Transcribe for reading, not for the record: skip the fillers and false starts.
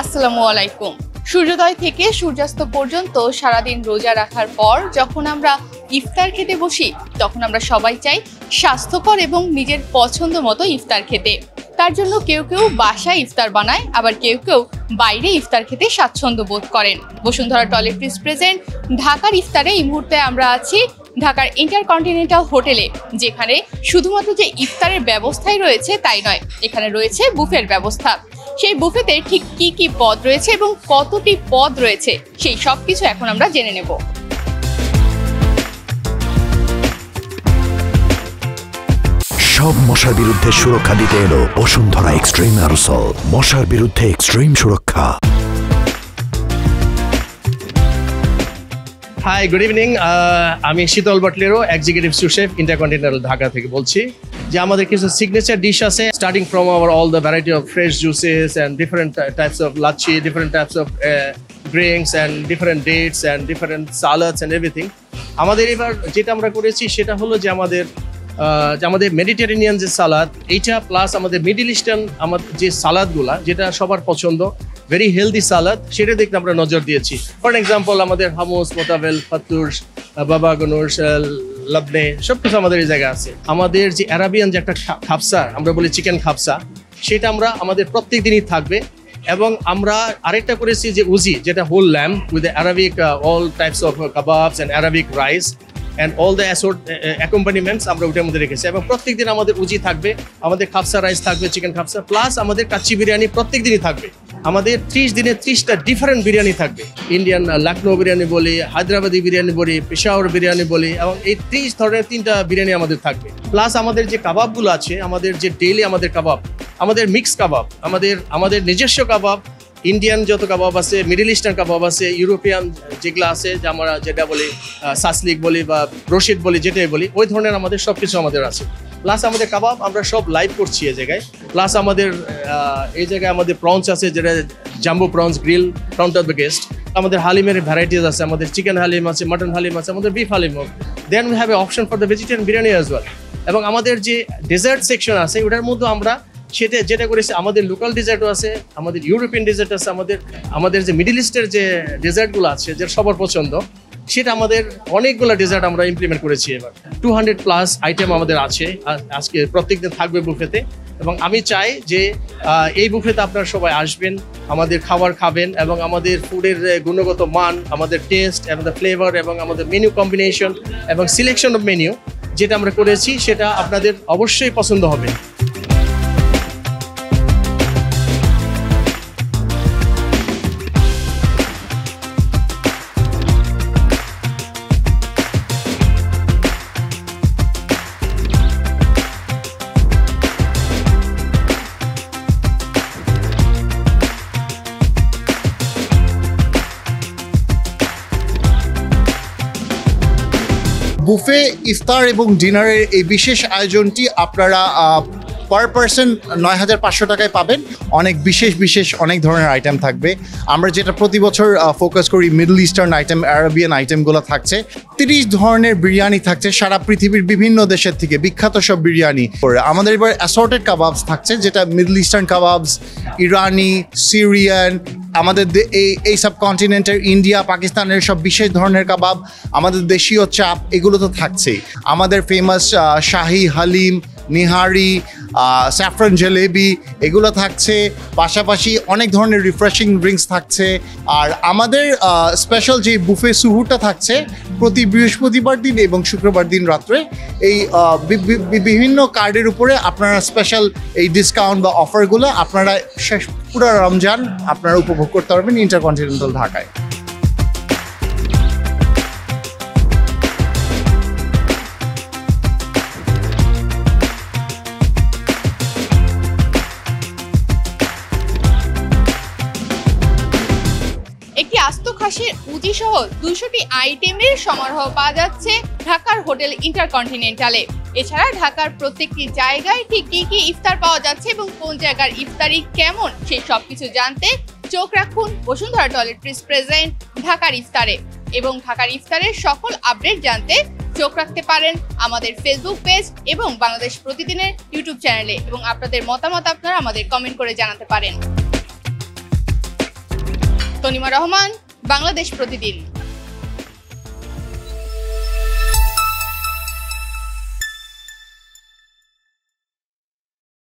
আসসালামু আলাইকুম। সূর্যোদয় থেকে সূর্যাস্ত পর্যন্ত সারাদিন রোজা রাখার পর যখন আমরা ইফতার খেতে বসি, তখন আমরা সবাই চাই স্বাস্থ্যকর এবং নিজের পছন্দ মতো ইফতার খেতে। তার জন্য কেউ কেউ বাসায় ইফতার বানায়, আবার কেউ কেউ বাইরে ইফতার খেতে স্বাচ্ছন্দ্য বোধ করেন। বসুন্ধরা টয়লেট্রিজ প্রেজেন্ট ঢাকার ইফতারে এই মুহূর্তে আমরা আছি ঢাকার ইন্টারকন্টিনেন্টাল হোটেলে, যেখানে শুধুমাত্র যে ইফতারের ব্যবস্থাই রয়েছে তাই নয়, এখানে রয়েছে বুফের ব্যবস্থা। সেই বুফেতে ঠিক কি কি পদ রয়েছে এবং কতটি পদ রয়েছে সেই সব কিছু এখন আমরা জেনে নেব। সব মশার বিরুদ্ধে সুরক্ষা দিতে এলো বসুন্ধরা এক্সট্রিম অ্যারোসল, মশার বিরুদ্ধে এক্সট্রিম সুরক্ষা। Hi, good evening. আমি Sheetal Batlero, executive sous chef, InterContinental Dhaka থেকে বলছি। যে আমাদের কিছু সিগনেচার ডিশ আছে, starting from our all the variety of fresh juices and different types of lassi, different types of drinks and different dates and different salads and everything. আমাদের এবার যেটা আমরা করেছি সেটা হলো যে আমাদের মেডিটেরেনিয়ান যে সালাদ, এইটা প্লাস আমাদের মিডল ইস্টার্ন আমাদের যে সালাদগুলা, যেটা সবার পছন্দ, ভেরি হেলদি সালাদ, সেটা দেখতে আমরা নজর দিয়েছি। ফর এক্সাম্পল আমাদের হামুস, মোতাবেল, ফাতুর, বাবা গনুর, লবনে, সব কিছু আমাদের এই জায়গায় আছে। আমাদের যে অ্যারাবিয়ান যে একটা খাপসা, আমরা বলি চিকেন খাপসা, সেটা আমাদের প্রত্যেক দিনই থাকবে। এবং আমরা আরেকটা করেছি যে উজি, যেটা whole lamb with Arabic all types of kebabs and Arabic rice and all the accompaniments আমরা ওটার মধ্যে রেখেছি। এবং প্রত্যেক দিন আমাদের উজি থাকবে, আমাদের খাপসা রাইস থাকবে, চিকেন খাপসা, প্লাস আমাদের কাচ্চি বিরিয়ানি প্রত্যেক দিনই থাকবে। আমাদের 30 দিনে 30টা ডিফারেন্ট বিরিয়ানি থাকবে। ইন্ডিয়ান লখনৌ বিরিয়ানি বলি, হায়দ্রাবাদি বিরিয়ানি বলি, পেশাওয়ার বিরিয়ানি বলি, এবং এই 30 ধরনের 3টা বিরিয়ানি আমাদের থাকবে। প্লাস আমাদের যে কাবাবগুলো আছে, আমাদের যে ডেইলি আমাদের কাবাব, আমাদের মিক্স কাবাব, আমাদের নিজস্ব কাবাব, ইন্ডিয়ান যত কাবাব আছে, মিডল ইস্টার্ন কাবাব আছে, ইউরোপিয়ান যেগুলো আছে, যে আমরা যেটা বলি সাসলিক বলি বা রশিদ বলি, যেটাই বলি, ওই ধরনের আমাদের সব কিছু আমাদের আছে। প্লাস আমাদের কাবাব আমরা সব লাইভ করছি এই জায়গায়। প্লাস আমাদের এই জায়গায় আমাদের প্রনস আছে, যেটা jumbo prawns grill, front of the guest. আমাদের হালিমের ভ্যারাইটিস আছে, আমাদের চিকেন হালিম আছে, মাটন হালিম আছে, আমাদের beef haleem. Then we have a option for the vegetarian biryani as well. এবং আমাদের যে ডেজার্ট সেকশন আছে, ওটার মধ্যে আমরা যেটা করেছি, আমাদের লোকাল ডেজার্টও আছে, আমাদের ইউরোপিয়ান ডেজার্ট আছে, আমাদের যে মিডল ইস্টের যে ডেজার্টগুলো আছে, যে সবার পছন্দ, সেটা আমাদের অনেকগুলো ডেজার্ট আমরা ইমপ্লিমেন্ট করেছি। এবার 200+ আইটেম আমাদের আছে, আজকে প্রত্যেকদিন থাকবে বুফেতে। এবং আমি চাই যে এই বুফেতে আপনারা সবাই আসবেন, আমাদের খাবার খাবেন, এবং আমাদের ফুডের গুণগত মান, আমাদের টেস্ট এবং দ্য ফ্লেভার, এবং আমাদের মেনু কম্বিনেশন এবং সিলেকশন অফ মেনু যেটা আমরা করেছি, সেটা আপনাদের অবশ্যই পছন্দ হবে। বুফে ইফতার এবং ডিনারের এই বিশেষ আয়োজনটি আপনারা পার পারসন ৯,৫০০ টাকায় পাবেন। অনেক বিশেষ অনেক ধরনের আইটেম থাকবে। আমরা যেটা প্রতি বছর ফোকাস করি, মিডল ইস্টার্ন আইটেম, অ্যারাবিয়ান আইটেমগুলো থাকছে। 30 ধরনের বিরিয়ানি থাকছে সারা পৃথিবীর বিভিন্ন দেশের থেকে, বিখ্যাত সব বিরিয়ানি। আমাদের এবার অ্যাসর্টেড কাবাবস থাকছে, যেটা মিডল ইস্টার্ন কাবাবস, ইরানি, সিরিয়ান, আমাদের এই সাবকন্টিনেন্টের ইন্ডিয়া, পাকিস্তানের সব বিশেষ ধরনের কাবাব, আমাদের দেশীয় চাপ, এগুলো তো থাকছেই। আমাদের ফেমাস শাহি হালিম, নিহারি, স্যাফরান জলেবি, এগুলো থাকছে। পাশাপাশি অনেক ধরনের রিফ্রেশিং ড্রিঙ্কস থাকছে। আর আমাদের স্পেশাল যে বুফে সুহুরটা থাকছে প্রতি বৃহস্পতিবার দিন এবং শুক্রবার দিন রাত্রে, এই বিভিন্ন কার্ডের উপরে আপনারা স্পেশাল এই ডিসকাউন্ট বা অফারগুলো আপনারা পুরো রমজান আপনারা উপভোগ করতে পারবেন ইন্টারকন্টিনেন্টাল ঢাকায়। একটি আস্ত খাসির উজি সহ 200টি আইটেমের সমারোহ পাওয়া যাচ্ছে ঢাকার হোটেল ইন্টারকন্টিনেন্টালে। এছাড়া ঢাকার প্রত্যেকটি জায়গায় ঠিক কি কি ইফতার পাওয়া যাচ্ছে এবং কোন জায়গার ইফতারি কেমন, সেই সবকিছু জানতে চোখ রাখুন বসুন্ধরা টয়লেট্রিজ প্রেজেন্ট ঢাকার ইফতারে। এবং ঢাকার ইফতারের সকল আপডেট জানতে চোখ রাখতে পারেন আমাদের ফেসবুক পেজ এবং বাংলাদেশ প্রতিদিনের ইউটিউব চ্যানেলে। এবং আপনাদের মতামত আপনারা আমাদের কমেন্ট করে জানাতে পারেন। তনিমা রহমান, বাংলাদেশ প্রতিদিন।